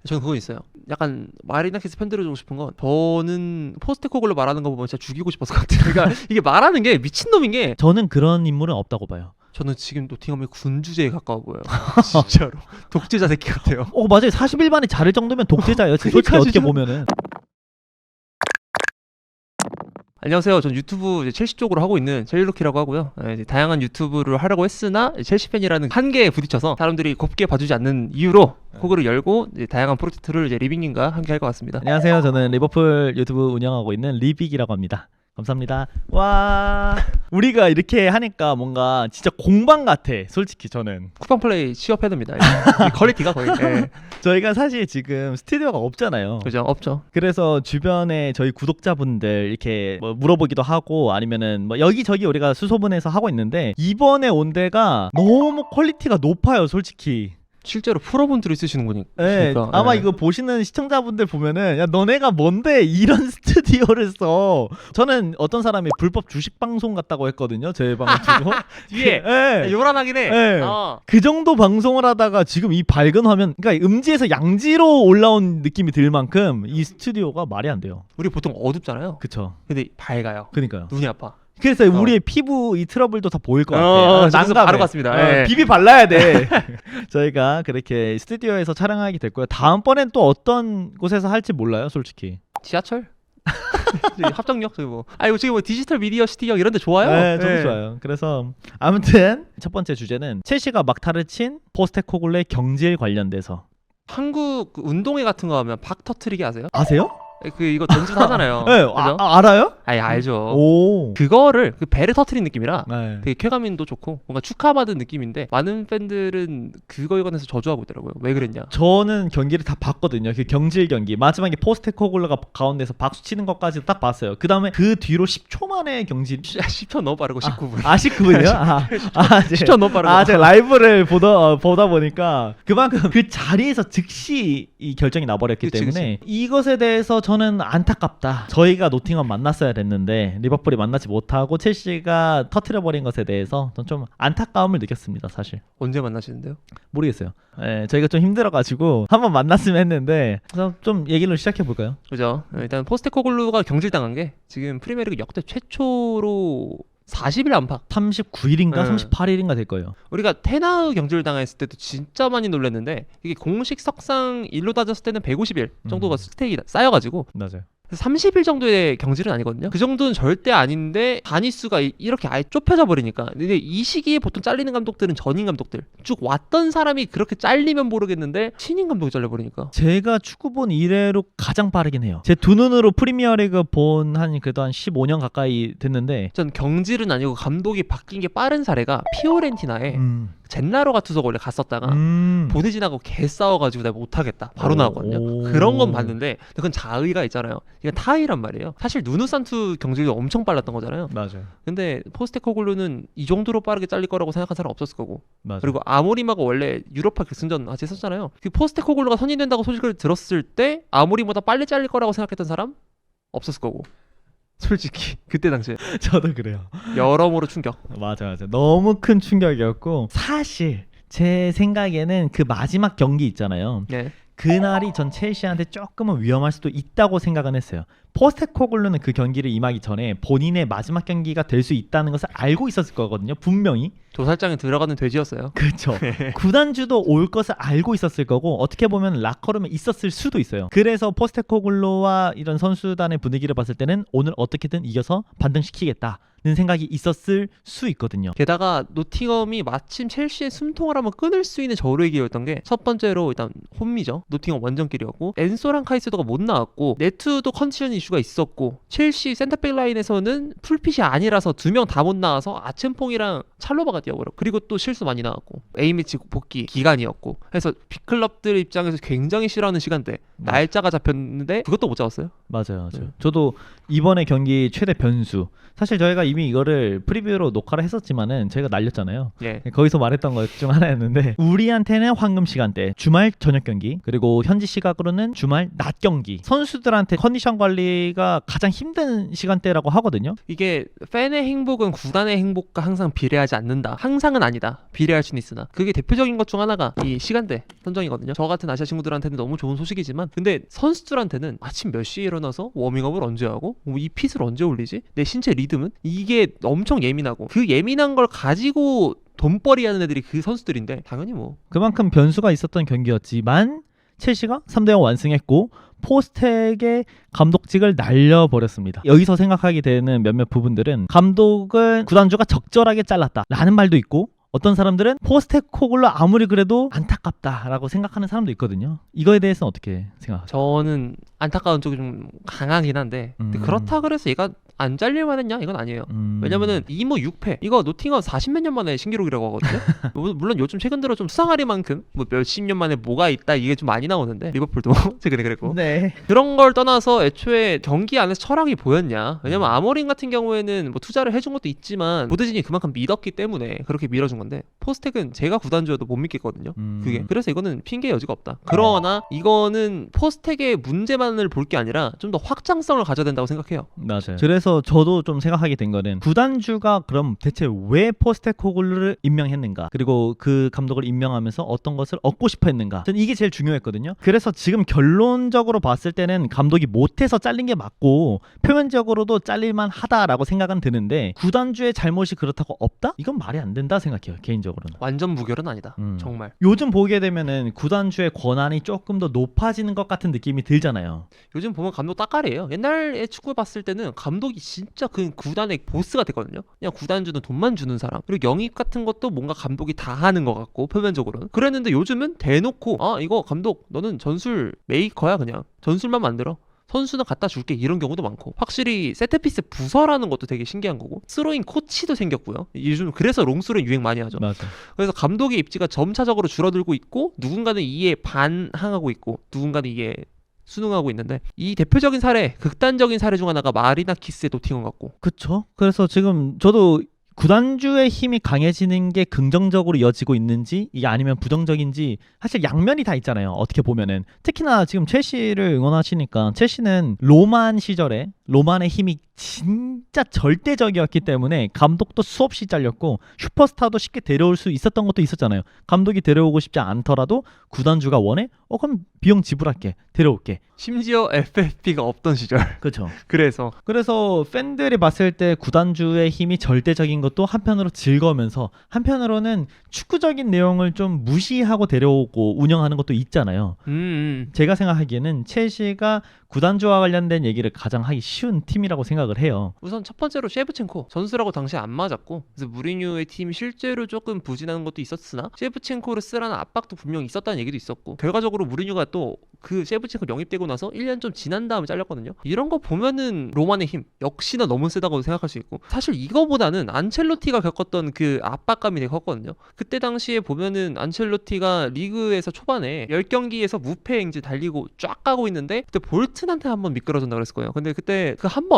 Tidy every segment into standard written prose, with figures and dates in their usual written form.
저는 그건 있어요. 약간 마리나키스 팬들을 주고 싶은 건 저는 포스테코글로 말하는 거 보면 진짜 죽이고 싶었을 것 같아요. 그러니까 이게 말하는 게 미친놈인 게 저는 그런 인물은 없다고 봐요. 저는 지금 노팅엄의 군주제에 가까워 보여요. 진짜로. 독재자 새끼 같아요. 맞아요. 41반에 자를 정도면 독재자예요. 솔직히 그러니까 어떻게 진짜. 보면은. 안녕하세요. 전 유튜브 이제 첼시 쪽으로 하고 있는 첼리로키라고 하고요. 이제 다양한 유튜브를 하려고 했으나 첼시 팬이라는 한계에 부딪혀서 사람들이 곱게 봐주지 않는 이유로 호그를 열고 이제 다양한 프로젝트를 이제 리빙님과 함께 할 것 같습니다. 안녕하세요. 저는 리버풀 유튜브 운영하고 있는 리빅이라고 합니다. 감사합니다. 와, 우리가 이렇게 하니까 뭔가 진짜 공방 같아. 솔직히 저는. 쿠팡 플레이 취업해야 됩니다. 이 퀄리티가 거의. 예. 저희가 사실 지금 스튜디오가 없잖아요. 그죠? 없죠. 그래서 주변에 저희 구독자분들 이렇게 뭐 물어보기도 하고 아니면은 뭐 여기저기 우리가 수소문해서 하고 있는데 이번에 온 데가 너무 퀄리티가 높아요. 솔직히. 실제로 프로분들이 쓰시는 거니까. 네, 아마 이거 보시는 시청자분들 보면은 야 너네가 뭔데 이런 스튜디오를 써. 저는 어떤 사람이 불법 주식 방송 같다고 했거든요. 제 방송 뒤에 네. 요란하긴 해. 네. 그 정도 방송을 하다가 지금 이 밝은 화면, 그러니까 음지에서 양지로 올라온 느낌이 들 만큼 이 스튜디오가 말이 안 돼요. 우리 보통 어둡잖아요. 그쵸. 근데 밝아요. 그러니까요. 눈이 아파. 그래서 우리의 피부 이 트러블도 다 보일 것 같아요. 저기서 바로 갔습니다. 예. 비비 발라야 돼. 저희가 그렇게 스튜디오에서 촬영하게 됐고요. 다음번엔 또 어떤 곳에서 할지 몰라요, 솔직히. 지하철? 합정역 저기 뭐. 이거 지금 뭐 디지털 미디어 시티역 이런 데 좋아요? 네, 저도 좋아요. 그래서 아무튼 첫 번째 주제는 첼시가 막타를 친 포스테코글루의 경질 관련돼서. 한국 그 운동회 같은 거 하면 박 터트리기 아세요? 아세요? 그 이거 던지서 하잖아요. 네, 그죠? 알아요? 알죠. 오. 그거를 그 배를 터트린 느낌이라 네. 되게 쾌감인도 좋고 뭔가 축하받은 느낌인데 많은 팬들은 그거에 관해서 저주하고 있더라고요. 왜 그랬냐? 저는 경기를 다 봤거든요. 그 경질 경기 마지막에 포스테코글루가 가운데서 박수 치는 것까지 딱 봤어요. 그 다음에 그 뒤로 10초 만에 경질. 10초 너무 빠르고 19분. 19분이요? 10초 너무 빠르고. 제가 라이브를 보다 보니까 그만큼 그 자리에서 즉시 이 결정이 나버렸기 때문에 이것에 대해서 저는 안타깝다. 저희가 노팅엄 만났어야 됐는데 리버풀이 만나지 못하고 첼시가 터트려버린 것에 대해서 전 좀 안타까움을 느꼈습니다. 사실. 언제 만나시는데요? 모르겠어요. 네, 저희가 좀 힘들어가지고 한번 만났으면 했는데 그래서 좀 얘기를 시작해볼까요? 그죠. 일단 포스테코글루가 경질당한 게 지금 프리미어리그 역대 최초로 40일 안팎 39일인가 38일인가 될 거예요. 우리가 테나우 경질당했을 때도 진짜 많이 놀랐는데 이게 공식 석상 일로 따졌을 때는 150일 정도가 스테이크 쌓여가지고 맞아요. 30일 정도의 경질은 아니거든요. 그 정도는 절대 아닌데 단위수가 이렇게 아예 좁혀져 버리니까. 근데 이 시기에 보통 잘리는 감독들은 전임 감독들 쭉 왔던 사람이 그렇게 잘리면 모르겠는데 신인 감독이 잘려버리니까. 제가 축구 본 이래로 가장 빠르긴 해요. 제 두 눈으로 프리미어리그 본 그래도 한 15년 가까이 됐는데 전 경질은 아니고 감독이 바뀐 게 빠른 사례가 피오렌티나에 젠나로 가투소가 원래 갔었다가 보내지나고 개 싸워가지고 내가 못하겠다 바로 나왔거든요. 그런 건 봤는데 그건 자의가 있잖아요. 이건 타의란 말이에요. 사실 누누산투 경질도 엄청 빨랐던 거잖아요. 맞아요. 근데 포스테코글루는 이 정도로 빠르게 잘릴 거라고 생각한 사람 없었을 거고. 맞아요. 그리고 아모림하고 원래 유로파 결승전 같이 했었잖아요. 그 포스테코글루가 선임된다고 소식을 들었을 때 아모림보다 빨리 잘릴 거라고 생각했던 사람 없었을 거고. 솔직히 그때 당시에 저도 그래요. 여러모로 충격. 맞아. 너무 큰 충격이었고 사실 제 생각에는 그 마지막 경기 있잖아요. 네. 그날이 전 첼시한테 조금은 위험할 수도 있다고 생각은 했어요. 포스테코글루는 그 경기를 임하기 전에 본인의 마지막 경기가 될 수 있다는 것을 알고 있었을 거거든요. 분명히. 도살장에 들어가는 돼지였어요. 그렇죠. 구단주도 올 것을 알고 있었을 거고 어떻게 보면 라커룸에 있었을 수도 있어요. 그래서 포스테코글루와 이런 선수단의 분위기를 봤을 때는 오늘 어떻게든 이겨서 반등시키겠다. 는 생각이 있었을 수 있거든요. 게다가 노팅엄이 마침 첼시의 숨통을 한번 끊을 수 있는 저로의 기회였던 게 첫 번째로 일단 홈이죠. 노팅엄 원정길이었고 엔소랑 카이세도가 못 나왔고 네트도 컨디션 이슈가 있었고 첼시 센터백 라인에서는 풀핏이 아니라서 두 명 다 못 나와서 아첸퐁이랑 찰로바가 뛰어버려. 그리고 또 실수 많이 나왔고 A매치 복귀 기간이었고 해서 빅클럽들 입장에서 굉장히 싫어하는 시간대 날짜가 잡혔는데 그것도 못 잡았어요. 맞아요. 저도 이번에 경기 최대 변수 사실 저희가 이미 이거를 프리뷰로 녹화를 했었지만은 저희가 날렸잖아요. 예. 거기서 말했던 것 중 하나였는데 우리한테는 황금 시간대, 주말 저녁 경기, 그리고 현지 시각으로는 주말 낮 경기. 선수들한테 컨디션 관리가 가장 힘든 시간대라고 하거든요. 이게 팬의 행복은 구단의 행복과 항상 비례하지 않는다. 항상은 아니다. 비례할 수는 있으나 그게 대표적인 것 중 하나가 이 시간대 선정이거든요. 저 같은 아시아 친구들한테는 너무 좋은 소식이지만 근데 선수들한테는 아침 몇 시에 일어나서 워밍업을 언제 하고 이 핏을 언제 올리지? 내 신체 리듬은? 이게 엄청 예민하고 그 예민한 걸 가지고 돈벌이 하는 애들이 그 선수들인데 당연히 뭐 그만큼 변수가 있었던 경기였지만 첼시가 3대0 완승했고 포스텍의 감독직을 날려버렸습니다. 여기서 생각하게 되는 몇몇 부분들은 감독은 구단주가 적절하게 잘랐다라는 말도 있고 어떤 사람들은 포스테코글로 아무리 그래도 안타깝다라고 생각하는 사람도 있거든요. 이거에 대해서는 어떻게 생각하세요? 저는 안타까운 쪽이 좀 강하긴 한데 근데 그렇다 그래서 얘가 안 잘릴만 했냐? 이건 아니에요. 왜냐면은 2무 6패 이거 노팅엄 40몇 년 만에 신기록이라고 하거든요. 물론 요즘 최근 들어 좀 수상하리만큼 뭐 몇십 년 만에 뭐가 있다 이게 좀 많이 나오는데 리버풀도 최근에 그랬고 네. 그런 걸 떠나서 애초에 경기 안에서 철학이 보였냐? 왜냐면 아모린 같은 경우에는 뭐 투자를 해준 것도 있지만 보드진이 그만큼 믿었기 때문에 그렇게 밀어준 건데 포스텍은 제가 구단주여도 못 믿겠거든요. 그게 그래서 이거는 핑계 여지가 없다. 그러나 이거는 포스텍의 문제만을 볼 게 아니라 좀 더 확장성을 가져야 된다고 생각해요. 맞아요. 그래서 저도 좀 생각하게 된 거는 구단주가 그럼 대체 왜 포스테코글루를 임명했는가, 그리고 그 감독을 임명하면서 어떤 것을 얻고 싶어 했는가, 저는 이게 제일 중요했거든요. 그래서 지금 결론적으로 봤을 때는 감독이 못해서 잘린 게 맞고 표면적으로도 잘릴만 하다라고 생각은 드는데 구단주의 잘못이 그렇다고 없다? 이건 말이 안 된다 생각해요, 개인적으로는. 완전 무결은 아니다. 정말. 요즘 보게 되면은 구단주의 권한이 조금 더 높아지는 것 같은 느낌이 들잖아요. 요즘 보면 감독 따까리예요. 옛날에 축구 봤을 때는 감독이 진짜 그 구단의 보스가 됐거든요. 그냥 구단주는 돈만 주는 사람. 그리고 영입 같은 것도 뭔가 감독이 다 하는 것 같고 표면적으로는. 그랬는데 요즘은 대놓고 이거 감독 너는 전술 메이커야 그냥. 전술만 만들어. 선수는 갖다 줄게 이런 경우도 많고 확실히 세트피스 부서라는 것도 되게 신기한 거고 스로잉 코치도 생겼고요. 요즘 그래서 롱스로잉 유행 많이 하죠. 맞아. 그래서 감독의 입지가 점차적으로 줄어들고 있고 누군가는 이에 반항하고 있고 누군가는 이에 순응하고 있는데 이 대표적인 사례, 극단적인 사례 중 하나가 마리나키스의 노팅엄 같고 그쵸? 그래서 지금 저도 구단주의 힘이 강해지는 게 긍정적으로 이어지고 있는지 이게 아니면 부정적인지 사실 양면이 다 있잖아요. 어떻게 보면은 특히나 지금 첼시를 응원하시니까 첼시는 로만 시절에 로만의 힘이 진짜 절대적이었기 때문에 감독도 수없이 잘렸고 슈퍼스타도 쉽게 데려올 수 있었던 것도 있었잖아요. 감독이 데려오고 싶지 않더라도 구단주가 원해? 그럼 비용 지불할게. 데려올게. 심지어 FFP가 없던 시절. 그렇죠. 그래서 팬들이 봤을 때 구단주의 힘이 절대적인 것도 한편으로 즐거우면서 한편으로는 축구적인 내용을 좀 무시하고 데려오고 운영하는 것도 있잖아요. 제가 생각하기에는 첼시가 구단주와 관련된 얘기를 가장 하기 쉬운 팀이라고 생각을 해요. 우선 첫 번째로 셰프첸코 전술하고 당시에 안 맞았고 그래서 무리뉴의 팀이 실제로 조금 부진하는 것도 있었으나 셰프첸코를 쓰라는 압박도 분명히 있었다는 얘기도 있었고 결과적으로 무리뉴가 또 그 셰프첸코 영입되고 나서 1년 좀 지난 다음에 잘렸거든요. 이런 거 보면은 로만의 힘 역시나 너무 세다고 생각할 수 있고 사실 이거보다는 안첼로티가 겪었던 그 압박감이 되게 컸거든요. 그때 당시에 보면은 안첼로티가 리그에서 초반에 10경기에서 무패 행진 달리고 쫙 가고 있는데 그때 볼튼한테 한번 미끄러졌다 그랬을 거예요. 근데 그때 그 한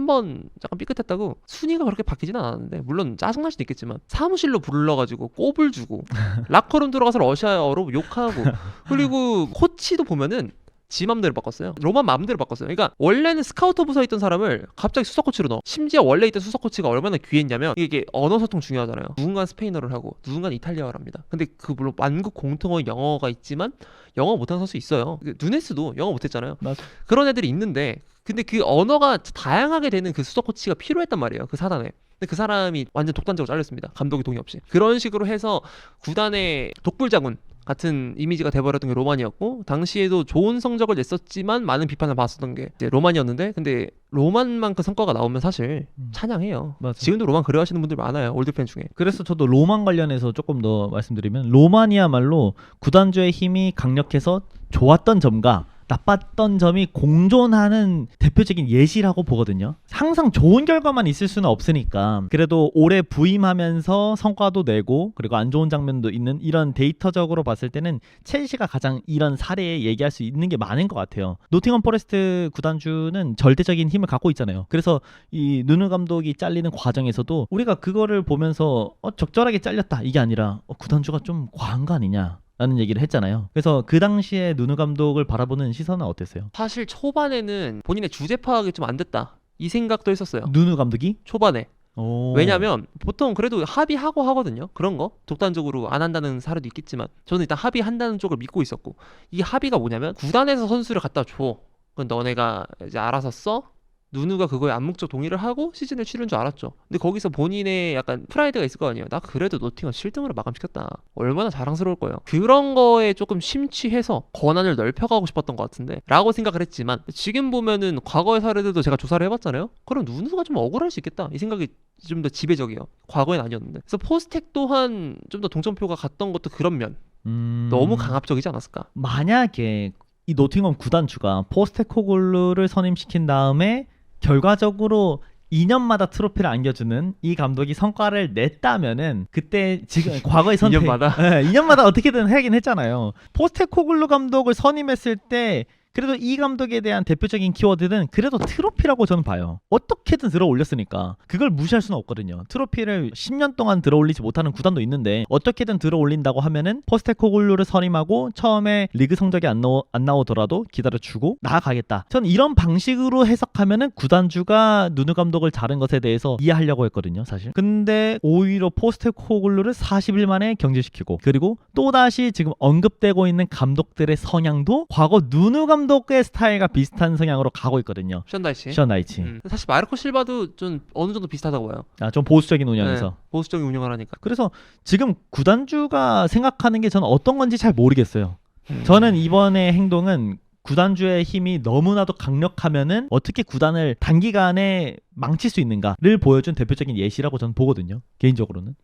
번 약간 삐끗했다고 순위가 그렇게 바뀌지는 않았는데 물론 짜증날 수도 있겠지만 사무실로 불러가지고 꼽을 주고 라커룸 들어가서 러시아어로 욕하고 그리고 코치도 보면은 지 맘대로 바꿨어요. 로만 맘대로 바꿨어요. 그러니까 원래는 스카우터 부서에 있던 사람을 갑자기 수석 코치로 넣어. 심지어 원래 있던 수석 코치가 얼마나 귀했냐면 이게 언어 소통 중요하잖아요. 누군가는 스페인어를 하고 누군가는 이탈리아어를 합니다. 근데 그 물론 만국 공통어 영어가 있지만 영어 못하는 선수 있어요. 누네스도 영어 못했잖아요. 맞아. 그런 애들이 있는데 근데 그 언어가 다양하게 되는 그 수석 코치가 필요했단 말이에요. 그 사단에. 근데 그 사람이 완전 독단적으로 잘렸습니다. 감독이 동의 없이. 그런 식으로 해서 구단의 독불장군 같은 이미지가 돼버렸던 게 로만이었고 당시에도 좋은 성적을 냈었지만 많은 비판을 받았던 게 이제 로만이었는데 근데 로만만큼 성과가 나오면 사실 찬양해요. 맞아. 지금도 로만 그리워하시는 분들 많아요. 올드팬 중에. 그래서 저도 로만 관련해서 조금 더 말씀드리면 로만이야말로 구단주의 힘이 강력해서 좋았던 점과 나빴던 점이 공존하는 대표적인 예시라고 보거든요. 항상 좋은 결과만 있을 수는 없으니까 그래도 올해 부임하면서 성과도 내고 그리고 안 좋은 장면도 있는 이런 데이터적으로 봤을 때는 첼시가 가장 이런 사례에 얘기할 수 있는 게 많은 것 같아요. 노팅엄 포레스트 구단주는 절대적인 힘을 갖고 있잖아요. 그래서 이 누누 감독이 잘리는 과정에서도 우리가 그거를 보면서 적절하게 잘렸다 이게 아니라 구단주가 좀 과한 거 아니냐 라는 얘기를 했잖아요. 그래서 그 당시에 누누 감독을 바라보는 시선은 어땠어요? 사실 초반에는 본인의 주제 파악이 좀 안 됐다 이 생각도 했었어요. 누누 감독이? 초반에. 오. 왜냐면 보통 그래도 합의하고 하거든요. 그런 거 독단적으로 안 한다는 사례도 있겠지만 저는 일단 합의한다는 쪽을 믿고 있었고, 이 합의가 뭐냐면 구단에서 선수를 갖다 줘. 그건 너네가 이제 알아서 써. 누누가 그거에 암묵적 동의를 하고 시즌을 치른 줄 알았죠. 근데 거기서 본인의 약간 프라이드가 있을 거 아니에요. 나 그래도 노팅엄 7등으로 마감시켰다. 얼마나 자랑스러울 거예요. 그런 거에 조금 심취해서 권한을 넓혀가고 싶었던 것 같은데 라고 생각을 했지만, 지금 보면은 과거의 사례들도 제가 조사를 해봤잖아요. 그럼 누누가 좀 억울할 수 있겠다 이 생각이 좀 더 지배적이에요. 과거엔 아니었는데. 그래서 포스텍 또한 좀 더 동점표가 갔던 것도 그런 면. 너무 강압적이지 않았을까. 만약에 이 노팅엄 구단주가 포스테코글루를 선임시킨 다음에 결과적으로 2년마다 트로피를 안겨주는 이 감독이 성과를 냈다면은 그때 지금 과거의 선택 2년마다? 네, 2년마다 어떻게든 하긴 했잖아요. 포스테코글루 감독을 선임했을 때 그래도 이 감독에 대한 대표적인 키워드는 그래도 트로피라고 저는 봐요. 어떻게든 들어 올렸으니까 그걸 무시할 수는 없거든요. 트로피를 10년 동안 들어 올리지 못하는 구단도 있는데 어떻게든 들어 올린다고 하면은 포스테코글루를 선임하고 처음에 리그 성적이 안 나오더라도 기다려주고 나아가겠다. 저는 이런 방식으로 해석하면은 구단주가 누누 감독을 자른 것에 대해서 이해하려고 했거든요, 사실. 근데 오히려 포스테코글루를 40일 만에 경질시키고, 그리고 또다시 지금 언급되고 있는 감독들의 성향도 과거 누누 감독의 스타일과 비슷한 성향으로 가고 있거든요. 션다이치. 션다이치. 사실 마르코 실바도 좀 어느 정도 비슷하다고 봐요. 좀 보수적인 운영에서. 네, 보수적인 운영을 하니까. 그래서 지금 구단주가 생각하는 게 저는 어떤 건지 잘 모르겠어요. 저는 이번에 행동은 구단주의 힘이 너무나도 강력하면은 어떻게 구단을 단기간에 망칠 수 있는가를 보여준 대표적인 예시라고 저는 보거든요. 개인적으로는.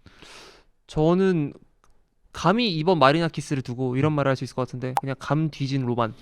저는 감히 이번 마리나키스를 두고 이런 말을 할 수 있을 것 같은데, 그냥 감 뒤진 로만.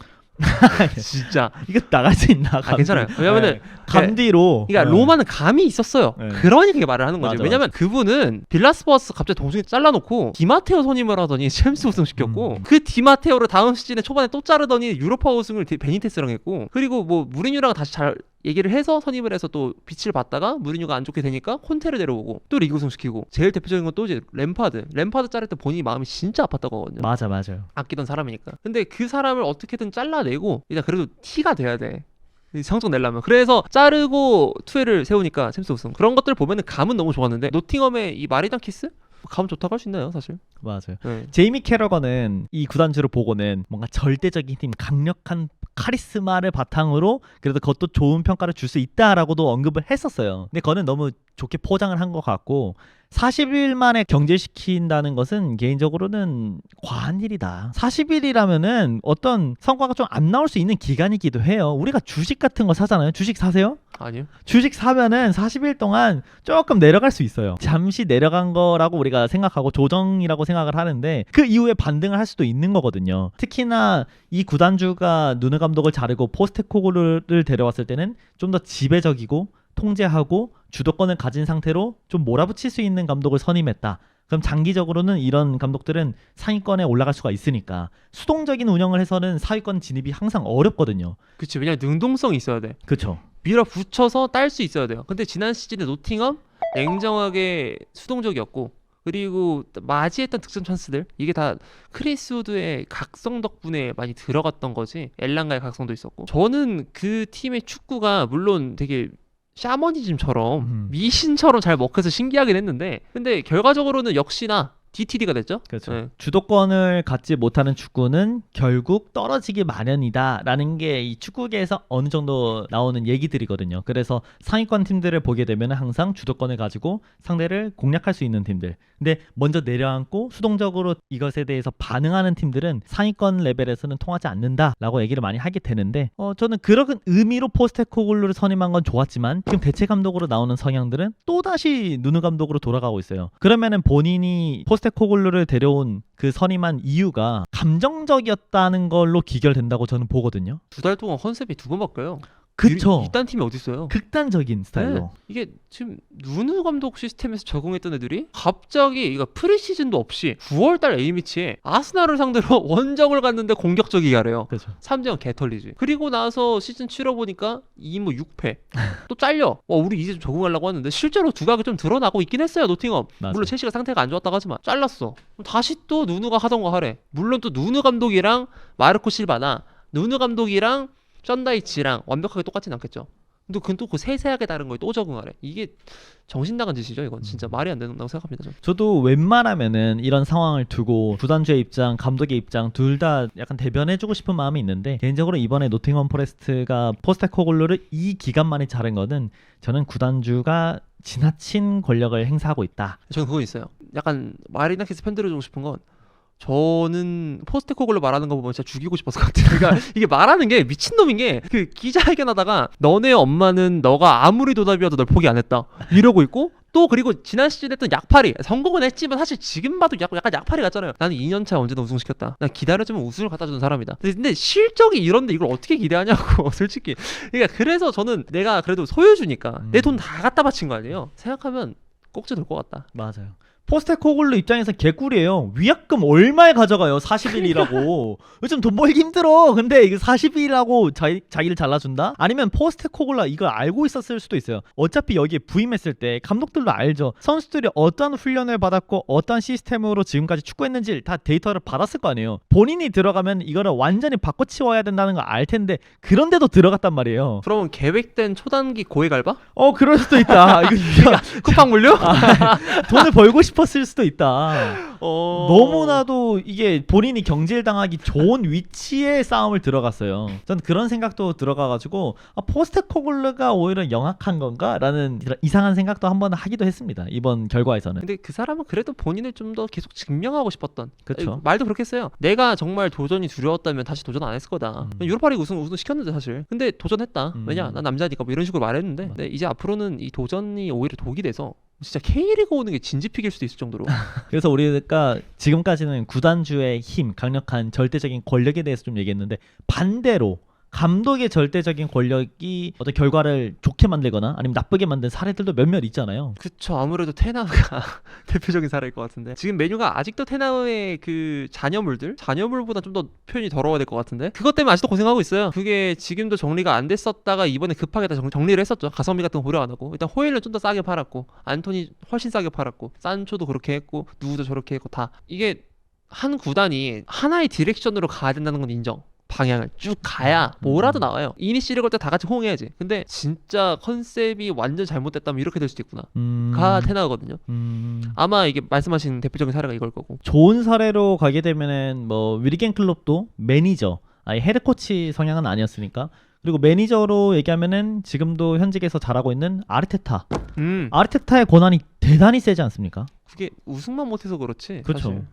진짜 이거 나갈 수 있나? 괜찮아요. 왜냐면은 감디로. 그러니까 로마는 감이 있었어요. 네. 그러니 그게 말을 하는 거죠. 맞아, 왜냐면 그분은 빌라스버스 갑자기 동생이 잘라놓고 디마테오 선임을 하더니 챔스 우승 시켰고, 그 디마테오를 다음 시즌에 초반에 또 자르더니 유로파 우승을 베니테스랑 했고, 그리고 뭐 무리뉴랑 다시 잘 얘기를 해서 선임을 해서 또 빛을 봤다가 무리뉴가 안 좋게 되니까 콘테를 데려오고 또 리그 우승 시키고, 제일 대표적인 건 또 이제 램파드 자를 때 본인이 마음이 진짜 아팠다고 하거든요. 맞아요. 아끼던 사람이니까. 근데 그 사람을 어떻게든 잘라내고 일단 그래도 티가 돼야 돼, 성적 내려면. 그래서 자르고 투회를 세우니까 챔스 우승. 그런 것들 보면은 감은 너무 좋았는데, 노팅엄의 이 마리나키스? 감 좋다고 할 수 있나요, 사실? 맞아요. 네. 제이미 캐러건은 이 구단주를 보고는 뭔가 절대적인 힘, 강력한 카리스마를 바탕으로 그래도 그것도 좋은 평가를 줄 수 있다라고도 언급을 했었어요. 근데 그거는 너무 좋게 포장을 한 것 같고, 40일 만에 경질시킨다는 것은 개인적으로는 과한 일이다. 40일이라면은 어떤 성과가 좀 안 나올 수 있는 기간이기도 해요. 우리가 주식 같은 거 사잖아요. 주식 사세요? 아니요. 주식 사면은 40일 동안 조금 내려갈 수 있어요. 잠시 내려간 거라고 우리가 생각하고 조정이라고 생각을 하는데 그 이후에 반등을 할 수도 있는 거거든요. 특히나 이 구단주가 누누 감독을 자르고 포스테코글루를 데려왔을 때는 좀 더 지배적이고 통제하고 주도권을 가진 상태로 좀 몰아붙일 수 있는 감독을 선임했다. 그럼 장기적으로는 이런 감독들은 상위권에 올라갈 수가 있으니까 수동적인 운영을 해서는 상위권 진입이 항상 어렵거든요. 그치. 왜냐면 능동성이 있어야 돼. 그렇죠. 밀어붙여서 딸 수 있어야 돼요. 근데 지난 시즌에 노팅엄 냉정하게 수동적이었고, 그리고 맞이했던 득점 찬스들 이게 다 크리스 우드의 각성 덕분에 많이 들어갔던 거지. 엘랑가의 각성도 있었고. 저는 그 팀의 축구가 물론 되게 샤머니즘처럼 미신처럼 잘 먹혀서 신기하긴 했는데, 근데 결과적으로는 역시나 DTD가 됐죠. 그렇죠. 네. 주도권을 갖지 못하는 축구는 결국 떨어지기 마련이다라는 게 이 축구계에서 어느 정도 나오는 얘기들이거든요. 그래서 상위권 팀들을 보게 되면 항상 주도권을 가지고 상대를 공략할 수 있는 팀들. 근데 먼저 내려앉고 수동적으로 이것에 대해서 반응하는 팀들은 상위권 레벨에서는 통하지 않는다라고 얘기를 많이 하게 되는데, 저는 그런 의미로 포스테코글루를 선임한 건 좋았지만 지금 대체 감독으로 나오는 성향들은 또다시 누누 감독으로 돌아가고 있어요. 그러면은 본인이 포스테코글루를 데려온 그 선임한 이유가 감정적이었다는 걸로 기결된다고 저는 보거든요. 2달 동안 컨셉이 2번 바뀌어요. 그쵸. 이딴 팀이 어디 있어요? 극단적인 스타일로. 네. 이게 지금 누누 감독 시스템에서 적응했던 애들이 갑자기 이거 프리시즌도 없이 9월달 A매치에 아스날을 상대로 원정을 갔는데 공격적이게 하래요. 그렇죠. 3대0 개털리지. 그리고 나서 시즌 치러보니까 2무 6패. 또 잘려. 우리 이제 좀 적응하려고 하는데 실제로 두각이 좀 드러나고 있긴 했어요. 노팅엄. 맞아요. 물론 첼시가 상태가 안 좋았다고 하지만 잘랐어. 그럼 다시 또 누누가 하던 거 하래. 물론 또 누누 감독이랑 마르코 실바나 누누 감독이랑 션다이치랑 완벽하게 똑같진 않겠죠. 근데 그건 또 그 세세하게 다른 거에 또 적응하래. 이게 정신 나간 짓이죠. 이건 진짜 말이 안 된다고 생각합니다. 저는. 저도 웬만하면은 이런 상황을 두고 구단주의 입장, 감독의 입장 둘 다 약간 대변해주고 싶은 마음이 있는데 개인적으로 이번에 노팅엄 포레스트가 포스테코글루를 이 기간 만에 자른 거는 저는 구단주가 지나친 권력을 행사하고 있다. 저는 그건 있어요. 약간 마리나키스 팬들을 주고 싶은 건 저는 포스테코글로 말하는 거 보면 진짜 죽이고 싶었을 것 같아요. 그러니까 이게 말하는 게 미친놈인 게 그 기자회견하다가 너네 엄마는 너가 아무리 도답이어도 널 포기 안 했다 이러고 있고 또 그리고 지난 시즌 했던 약팔이 성공은 했지만 사실 지금 봐도 약간 약팔이 같잖아요. 나는 2년차 언제나 우승시켰다. 난 기다려주면 우승을 갖다 주는 사람이다. 근데 실적이 이런데 이걸 어떻게 기대하냐고 솔직히. 그러니까 그래서 저는 내가 그래도 소유주니까 내 돈 다 갖다 바친 거 아니에요. 생각하면 꼭지 돌 것 같다. 맞아요. 포스테코글루 입장에서 개꿀이에요. 위약금 얼마에 가져가요? 40일이라고. 요즘 돈 벌기 힘들어. 근데 이거 40일이라고 자기를 잘라준다? 아니면 포스테코글루 이걸 알고 있었을 수도 있어요. 어차피 여기에 부임했을 때 감독들도 알죠. 선수들이 어떤 훈련을 받았고 어떤 시스템으로 지금까지 축구했는지 다 데이터를 받았을 거 아니에요. 본인이 들어가면 이거를 완전히 바꿔치워야 된다는 걸 알 텐데 그런데도 들어갔단 말이에요. 그러면 계획된 초단기 고액 알바? 그럴 수도 있다. 이거 쿠팡 물려? 돈을 벌고 싶었을 수도 있다. 너무나도 이게 본인이 경질당하기 좋은 위치에 싸움을 들어갔어요. 전 그런 생각도 들어가가지고 포스테코글루가 오히려 영악한 건가? 라는 이상한 생각도 한번 하기도 했습니다. 이번 결과에서는. 근데 그 사람은 그래도 본인을 좀 더 계속 증명하고 싶었던. 그쵸. 말도 그렇게 했어요. 내가 정말 도전이 두려웠다면 다시 도전 안 했을 거다. 유로파리그 우승 시켰는데 사실. 근데 도전했다. 왜냐? 난 남자니까 뭐 이런 식으로 말했는데. 근데 이제 앞으로는 이 도전이 오히려 독이 돼서 진짜 K리그 오는 게 진지픽일 수도 있을 정도로. 그래서 우리가 지금까지는 구단주의 힘, 강력한 절대적인 권력에 대해서 좀 얘기했는데 반대로 감독의 절대적인 권력이 어떤 결과를 좋게 만들거나 아니면 나쁘게 만든 사례들도 몇몇 있잖아요. 그쵸. 아무래도 테나가 대표적인 사례일 것 같은데 지금 메뉴가 아직도 테나의 그 잔여물보다 좀 더 표현이 더러워야 될 것 같은데 그것 때문에 아직도 고생하고 있어요. 그게 지금도 정리가 안 됐었다가 이번에 급하게 다 정리를 했었죠. 가성비 같은 거 고려 안 하고 일단 호일은 좀 더 싸게 팔았고 안토니 훨씬 싸게 팔았고 산초도 그렇게 했고 누구도 저렇게 했고 다 이게 한 구단이 하나의 디렉션으로 가야 된다는 건 인정. 방향을 쭉 가야 뭐라도 나와요. 이니시를 걸 때 다 같이 호응해야지. 근데 진짜 컨셉이 완전 잘못됐다면 이렇게 될 수도 있구나. 가 테나거든요. 아마 이게 말씀하신 대표적인 사례가 이걸 거고. 좋은 사례로 가게 되면은 뭐 위리겐 클롭도 매니저, 헤드코치 성향은 아니었으니까. 그리고 매니저로 얘기하면은 지금도 현직에서 잘하고 있는 아르테타. 아르테타의 권한이 대단히 세지 않습니까? 그게 우승만 못해서 그렇지. 그렇죠.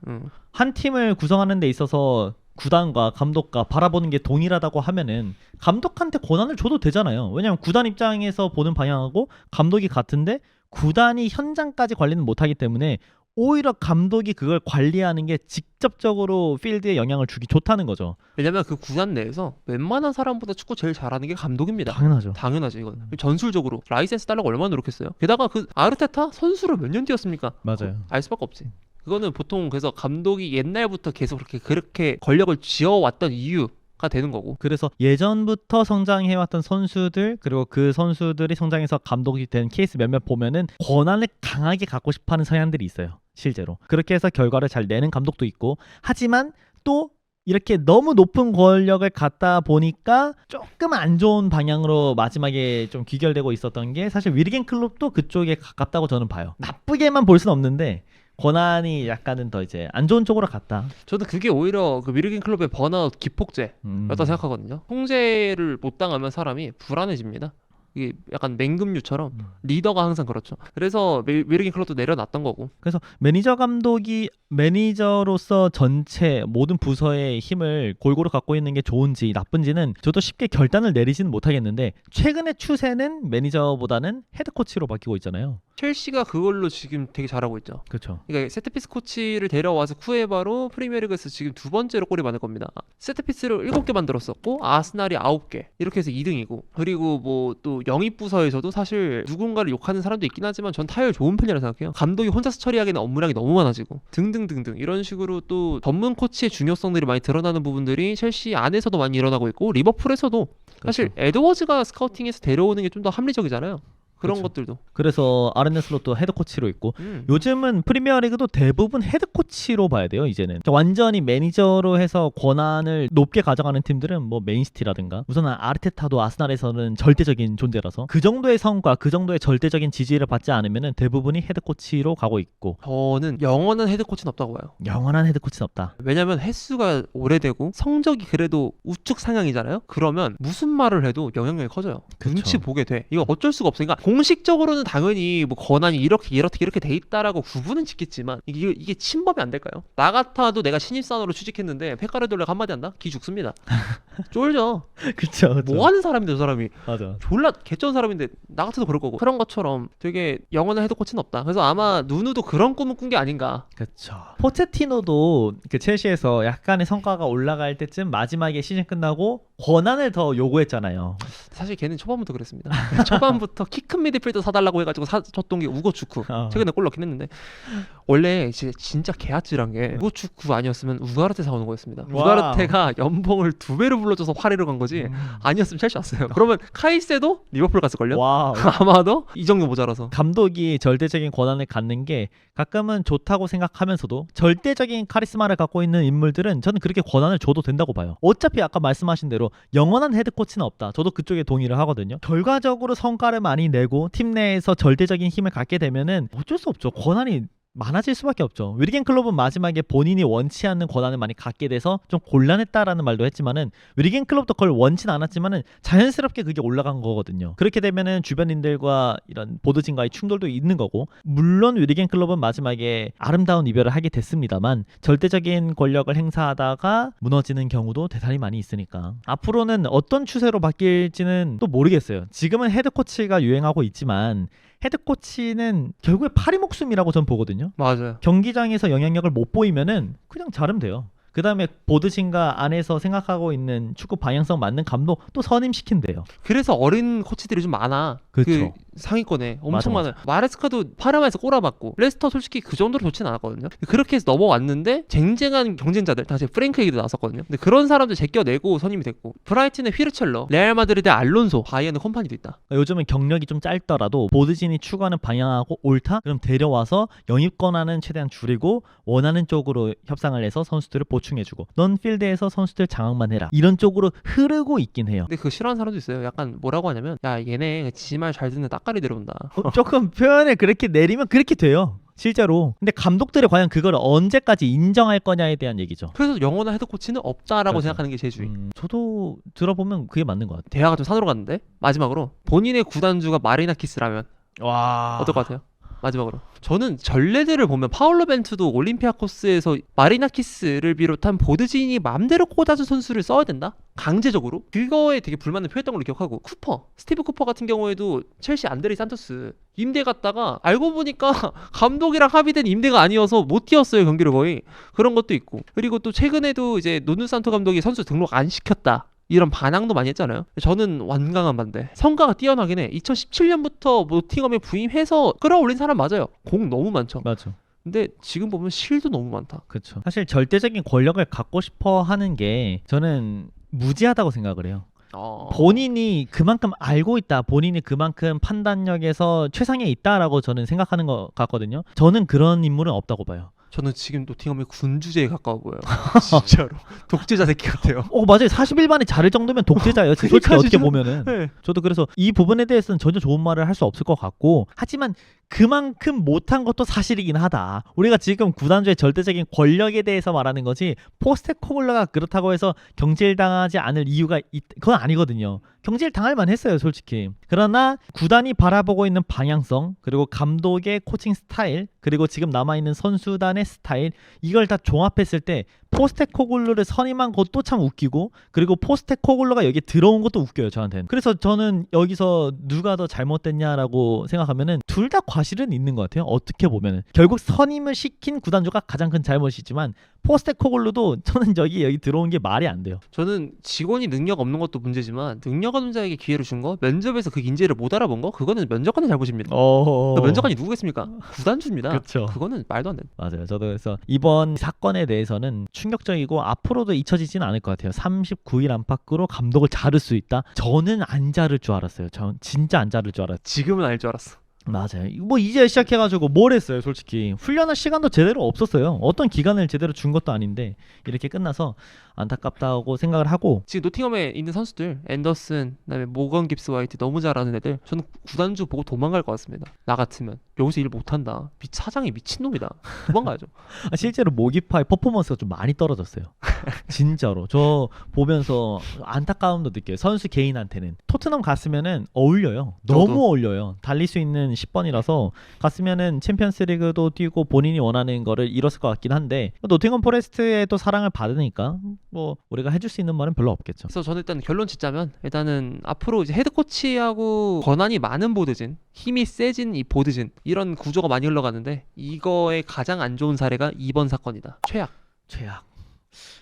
한 팀을 구성하는 데 있어서 구단과 감독과 바라보는 게 동일하다고 하면은 감독한테 권한을 줘도 되잖아요. 왜냐하면 구단 입장에서 보는 방향하고 감독이 같은데 구단이 현장까지 관리는 못하기 때문에 오히려 감독이 그걸 관리하는 게 직접적으로 필드에 영향을 주기 좋다는 거죠. 왜냐면 그 구단 내에서 웬만한 사람보다 축구 제일 잘하는 게 감독입니다. 당연하죠. 당연하지 이건. 전술적으로 라이센스 달라고 얼마나 노력했어요. 게다가 그 아르테타 선수를 몇 년 뛰었습니까? 맞아요. 알 수밖에 없지. 그거는 보통 그래서 감독이 옛날부터 계속 그렇게 권력을 쥐어왔던 이유가 되는 거고. 그래서 예전부터 성장해왔던 선수들 그리고 그 선수들이 성장해서 감독이 된 케이스 몇몇 보면은 권한을 강하게 갖고 싶어하는 성향들이 있어요. 실제로 그렇게 해서 결과를 잘 내는 감독도 있고 하지만 또 이렇게 너무 높은 권력을 갖다 보니까 조금 안 좋은 방향으로 마지막에 좀 귀결되고 있었던 게 사실 위르겐 클롭도 그쪽에 가깝다고 저는 봐요. 나쁘게만 볼 수는 없는데 권한이 약간은 더 이제 안 좋은 쪽으로 갔다. 저는 그게 오히려 그 위르긴 클럽의 번아웃 기폭제였다 생각하거든요. 통제를 못 당하면 사람이 불안해집니다. 이게 약간 맹금류처럼 리더가 항상 그렇죠. 그래서 위르긴 클럽도 내려놨던 거고. 그래서 매니저 감독이 매니저로서 전체 모든 부서의 힘을 골고루 갖고 있는 게 좋은지 나쁜지는 저도 쉽게 결단을 내리지는 못하겠는데 최근의 추세는 매니저보다는 헤드 코치로 바뀌고 있잖아요. 첼시가 그걸로 지금 되게 잘하고 있죠. 그렇죠. 그러니까 세트피스 코치를 데려와서 쿠에바로 프리미어리그에서 지금 두 번째로 골이 많을 겁니다. 세트피스를 7개 만들었었고 아스날이 9개 이렇게 해서 2등이고 그리고 뭐 또 영입 부서에서도 사실 누군가를 욕하는 사람도 있긴 하지만 전 타율 좋은 편이라고 생각해요. 감독이 혼자서 처리하기에는 업무량이 너무 많아지고 등등등등 이런 식으로 또 전문 코치의 중요성들이 많이 드러나는 부분들이 첼시 안에서도 많이 일어나고 있고 리버풀에서도 사실 그렇죠. 에드워즈가 스카우팅해서 데려오는 게 좀 더 합리적이잖아요. 그런 그렇죠. 것들도. 그래서 아르네 슬롯도 헤드 코치로 있고 요즘은 프리미어리그도 대부분 헤드 코치로 봐야 돼요. 이제는 완전히 매니저로 해서 권한을 높게 가져가는 팀들은 뭐 맨시티라든가 우선은 아르테타도 아스날에서는 절대적인 존재라서 그 정도의 성과 그 정도의 절대적인 지지를 받지 않으면 대부분이 헤드 코치로 가고 있고 저는 영원한 헤드 코치는 없다고 봐요. 영원한 헤드 코치는 없다. 왜냐면 횟수가 오래되고 성적이 그래도 우측 상향이잖아요. 그러면 무슨 말을 해도 영향력이 커져요. 그쵸. 눈치 보게 돼. 이거 어쩔 수가 없으니까 공식적으로는 당연히 뭐 권한이 이렇게 돼 있다라고 구분은 짓겠지만 이게 침범이 안 될까요? 나 같아도 내가 신입사원으로 취직했는데 페카르돌레가 한마디 한다? 기 죽습니다. 쫄죠. 그쵸. 뭐 하는 사람인데 저 사람이. 맞아. 졸라 개쩐 사람인데 나 같아도 그럴 거고. 그런 것처럼 되게 영원한 헤드 코치는 없다. 그래서 아마 누누도 그런 꿈을 꾼 게 아닌가. 그렇죠. 포체티노도 그 첼시에서 약간의 성과가 올라갈 때쯤 마지막에 시즌 끝나고 권한을 더 요구했잖아요. 사실 걔는 초반부터 그랬습니다. 초반부터 키 큰 미드필더 사달라고 해가지고 사줬던 게 우고 축구. 최근에 골 넣긴 했는데 원래 진짜 개아찔한 게 우고 축구 아니었으면 우가르테 사오는 거였습니다. 와우. 우가르테가 연봉을 2배로 불러줘서 파리로 간 거지. 아니었으면 첼시 왔어요. 그러면 카이세도 리버풀 갔을걸요? 와우. 아마도 이 정도 모자라서. 감독이 절대적인 권한을 갖는 게 가끔은 좋다고 생각하면서도 절대적인 카리스마를 갖고 있는 인물들은 저는 그렇게 권한을 줘도 된다고 봐요. 어차피 아까 말씀하신 대로 영원한 헤드 코치는 없다. 저도 그쪽에 동의를 하거든요. 결과적으로 성과를 많이 내고 팀 내에서 절대적인 힘을 갖게 되면은 어쩔 수 없죠. 권한이 많아질 수밖에 없죠. 위리겐 클럽은 마지막에 본인이 원치 않는 권한을 많이 갖게 돼서 좀 곤란했다라는 말도 했지만은 위리겐 클럽도 그걸 원치는 않았지만은 자연스럽게 그게 올라간 거거든요. 그렇게 되면은 주변인들과 이런 보드진과의 충돌도 있는 거고 물론 위리겐 클럽은 마지막에 아름다운 이별을 하게 됐습니다만 절대적인 권력을 행사하다가 무너지는 경우도 대단히 많이 있으니까 앞으로는 어떤 추세로 바뀔지는 또 모르겠어요. 지금은 헤드 코치가 유행하고 있지만 헤드 코치는 결국에 파리 목숨이라고 전 보거든요. 맞아요. 경기장에서 영향력을 못 보이면은 그냥 자르면 돼요. 그 다음에 보드신가 안에서 생각하고 있는 축구 방향성 맞는 감독 또 선임시킨대요. 그래서 어린 코치들이 좀 많아. 그쵸. 그 상위권에 엄청 맞아, 많아요. 마레스카도 파르마에서 꼬라박고 레스터 솔직히 그 정도로 좋진 않았거든요. 그렇게 해서 넘어왔는데 쟁쟁한 경쟁자들 당시 프랭크 얘기도 나왔었거든요. 근데 그런 사람들 제껴내고 선임이 됐고 브라이튼의 휘르첼러, 레알 마드리드의 알론소, 바이에르의 콤파니도 있다. 요즘은 경력이 좀 짧더라도 보드진이 추구하는 방향하고 옳다? 그럼 데려와서 영입 권한은 최대한 줄이고 원하는 쪽으로 협상을 해서 선수들을 보충해주고 넌 필드에서 선수들 장악만 해라. 이런 쪽으로 흐르고 있긴 해요. 근데 그거 싫어하는 사람도 있어요. 약간 뭐라고 하냐면 야 얘네 지 말 잘 듣는 따까리 데려온다. 조금 표현을 그렇게 내리면 그렇게 돼요. 실제로. 근데 감독들이 과연 그걸 언제까지 인정할 거냐에 대한 얘기죠. 그래서 영원한 헤드 코치는 없다라고 그렇죠. 생각하는 게 제 주의. 저도 들어보면 그게 맞는 것 같아요. 대화가 좀 산으로 갔는데 마지막으로 본인의 구단주가 마리나키스라면 와. 어떨 것 같아요? 마지막으로 저는 전례들을 보면 파울로 벤투도 올림피아코스에서 마리나키스를 비롯한 보드진이 맘대로 꽂아준 선수를 써야 된다? 강제적으로? 그거에 되게 불만을 표했던 걸로 기억하고 스티브 쿠퍼 같은 경우에도 첼시 안드레이 산토스 임대 갔다가 알고 보니까 감독이랑 합의된 임대가 아니어서 못 뛰었어요 경기를 거의. 그런 것도 있고 그리고 또 최근에도 이제 노누 산토 감독이 선수 등록 안 시켰다 이런 반항도 많이 했잖아요. 저는 완강한 반대. 성과가 뛰어나긴 해. 2017년부터 노팅엄에 부임해서 끌어올린 사람 맞아요. 공 너무 많죠. 맞아. 근데 지금 보면 실도 너무 많다. 그렇죠. 사실 절대적인 권력을 갖고 싶어 하는 게 저는 무지하다고 생각을 해요. 본인이 그만큼 알고 있다. 본인이 그만큼 판단력에서 최상에 있다라고 저는 생각하는 것 같거든요. 저는 그런 인물은 없다고 봐요. 저는 지금 노팅엄의 군주제에 가까워 보여요. 진짜로. 독재자 새끼 같아요. 맞아요. 41반에 잘할 정도면 독재자예요. 솔직히 어떻게 보면은. 네. 저도 그래서 이 부분에 대해서는 전혀 좋은 말을 할 수 없을 것 같고 하지만 그만큼 못한 것도 사실이긴 하다. 우리가 지금 구단주의 절대적인 권력에 대해서 말하는 거지 포스테코글루가 그렇다고 해서 경질당하지 않을 이유가 그건 아니거든요. 경질당할 만했어요 솔직히. 그러나 구단이 바라보고 있는 방향성 그리고 감독의 코칭 스타일 그리고 지금 남아있는 선수단의 스타일 이걸 다 종합했을 때 포스테코글루를 선임한 것도 참 웃기고 그리고 포스테코글루가 여기 들어온 것도 웃겨요 저한테는. 그래서 저는 여기서 누가 더 잘못됐냐라고 생각하면은 둘 다 과실은 있는 것 같아요. 어떻게 보면은 결국 선임을 시킨 구단주가 가장 큰 잘못이지만 포스테코글루도 저는 여기 들어온 게 말이 안 돼요. 저는 직원이 능력 없는 것도 문제지만 능력 없는 자에게 기회를 준 거, 면접에서 그 인재를 못 알아본 거, 그거는 면접관의 잘못입니다. 그 면접관이 누구겠습니까? 구단주입니다. 그렇죠. 그거는 말도 안 돼. 맞아요. 저도 그래서 이번 사건에 대해서는 충격적이고 앞으로도 잊혀지지는 않을 것 같아요. 39일 안팎으로 감독을 자를 수 있다. 저는 안 자를 줄 알았어요. 전 진짜 안 자를 줄 알았어요. 지금은 알 줄 알았어. 맞아요. 뭐 이제 시작해가지고 뭘 했어요 솔직히. 훈련할 시간도 제대로 없었어요. 어떤 기간을 제대로 준 것도 아닌데 이렇게 끝나서 안타깝다고 생각을 하고. 지금 노팅엄에 있는 선수들 앤더슨, 그다음에 모건 깁스 화이트 너무 잘하는 애들 저는 구단주 보고 도망갈 것 같습니다. 나 같으면 여기서 일 못한다. 사장이 미친놈이다. 도망가야죠. 실제로 모기파의 퍼포먼스가 좀 많이 떨어졌어요. 진짜로 저 보면서 안타까움도 느껴요. 선수 개인한테는. 토트넘 갔으면은 어울려요. 너무 저도. 어울려요. 달릴 수 있는 10번이라서 갔으면은 챔피언스리그도 뛰고 본인이 원하는 거를 이뤘을 것 같긴 한데 노팅엄 포레스트의 또 사랑을 받으니까 뭐 우리가 해줄 수 있는 말은 별로 없겠죠. 그래서 저는 일단 결론 짓자면 일단은 앞으로 이제 헤드 코치하고 권한이 많은 보드진, 힘이 세진 이 보드진 이런 구조가 많이 흘러가는데 이거의 가장 안 좋은 사례가 이번 사건이다. 최악.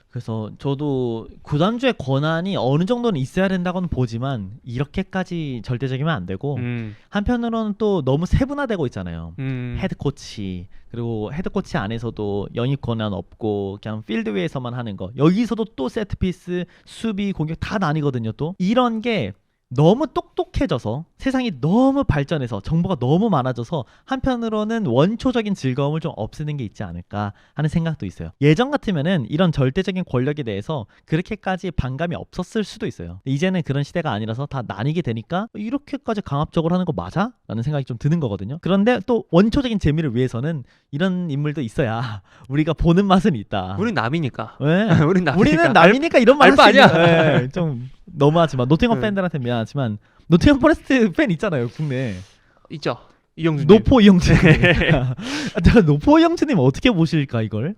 그래서 저도 구단주의 권한이 어느 정도는 있어야 된다고는 보지만 이렇게까지 절대적이면 안 되고 한편으로는 또 너무 세분화되고 있잖아요. 헤드코치 그리고 헤드코치 안에서도 영입 권한 없고 그냥 필드 위에서만 하는 거 여기서도 또 세트피스 수비 공격 다 나뉘거든요. 또 이런 게 너무 똑똑해져서 세상이 너무 발전해서 정보가 너무 많아져서 한편으로는 원초적인 즐거움을 좀 없애는 게 있지 않을까 하는 생각도 있어요. 예전 같으면은 이런 절대적인 권력에 대해서 그렇게까지 반감이 없었을 수도 있어요. 이제는 그런 시대가 아니라서 다 나뉘게 되니까 이렇게까지 강압적으로 하는 거 맞아? 라는 생각이 좀 드는 거거든요. 그런데 또 원초적인 재미를 위해서는 이런 인물도 있어야 우리가 보는 맛은 있다. 우린 남이니까. 왜? 우리는 우리는 남이니까 이런 말 알바 할 수 있는 아니야. 네, 좀 너무하지만 노팅엄 팬들한테 미안하지만 노팅엄 포레스트 팬 있잖아요 국내. 있죠. 이영준. 노포 이영준. 제가 노포 이영준님 어떻게 보실까 이걸?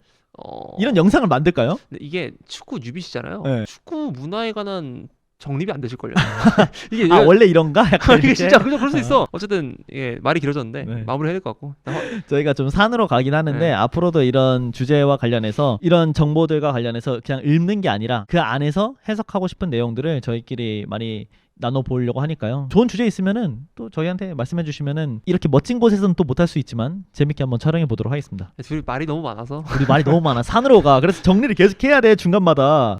이런 영상을 만들까요? 근데 이게 축구 뉴비시잖아요. 네. 축구 문화에 관한 정립이 안 되실걸요. 이게 원래 이런가? 약간 이게 이렇게? 진짜 그럴 수 있어. 어쨌든 예, 말이 길어졌는데 네. 마무리해야 될 것 같고. 저희가 좀 산으로 가긴 하는데 네. 앞으로도 이런 주제와 관련해서 이런 정보들과 관련해서 그냥 읽는 게 아니라 그 안에서 해석하고 싶은 내용들을 저희끼리 많이 나눠보려고 하니까요. 좋은 주제 있으면은 또 저희한테 말씀해 주시면은 이렇게 멋진 곳에서는 또 못할 수 있지만 재밌게 한번 촬영해 보도록 하겠습니다. 둘이 말이 너무 많아서 우리 말이 너무 많아. 산으로 가. 그래서 정리를 계속 해야 돼 중간마다.